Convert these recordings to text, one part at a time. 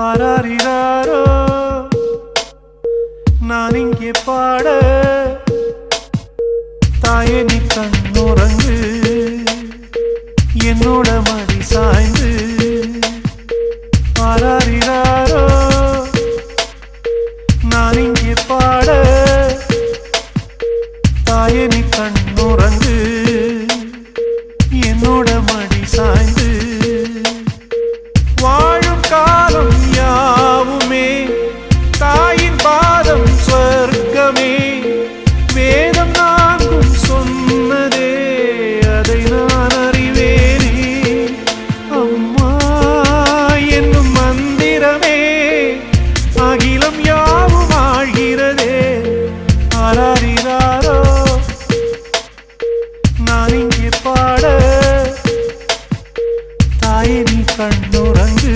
ஆராரிராரோ நான் இங்கே பாட தாயே நீ கண்ணுறங்கு என்னோட மடி சாய்ந்து ஆராரிராரோ நான் இங்கே பாட தாயே நீ கண்ணுறங்கு என்னோட மடி சாய்ந்து வாழும் காலம் யாவுமே தாயின் பாதம் ஸ்வர்க்கமே வேதம் நான்கும் சொன்னதே அதை நான் அறிவேனே அம்மா என்னும் மந்திரமே அகிலம் யாவும் ஆழ்கிறதே ஆராரிராரோ நான் இங்கே பாட தாயே நீ கண்ணுறங்கு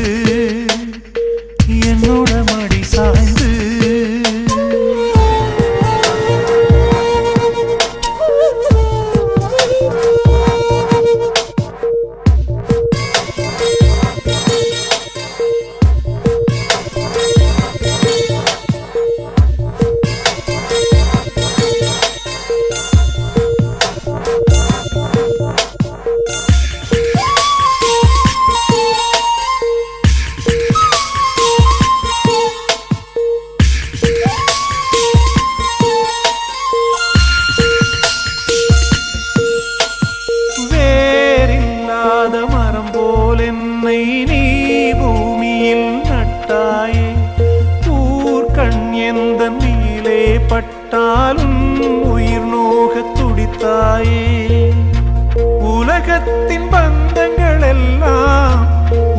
என்னோட மடி சாய்ந்து என்னை நீ பூமியில் நட்டாயே ஊர்கண் எந்த நீலே பட்டாலும் உயிர் நோக துடித்தாயே உலகத்தின் பந்தங்கள் எல்லாம்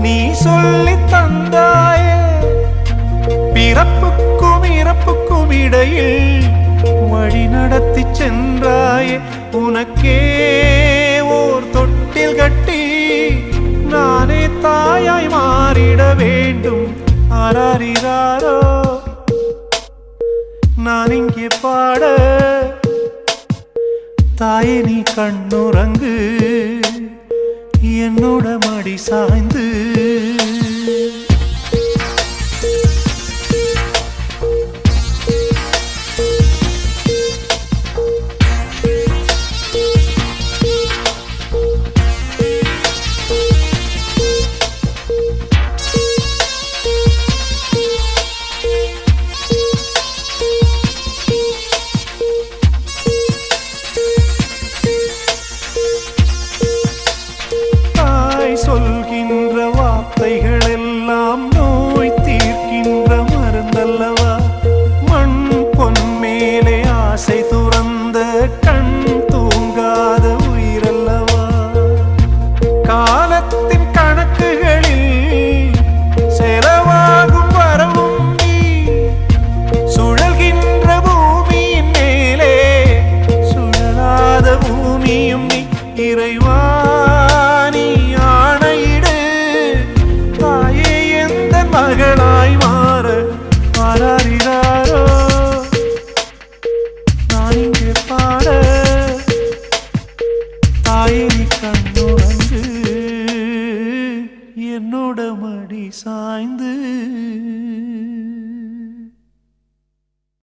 நீ சொல்லி தந்தாயே பிறப்புக்கும் இறப்புக்கும் இடையில் வழி நடத்தி சென்றாயே உனக்கே ஓர் தொட்டில் கட்டி நானே தாயாய் மாறிட வேண்டும் ஆராரிராரோ நான் இங்கே பாட தாயே நீ கண்ணுறங்கு என்னோட மடி சாய்ந்து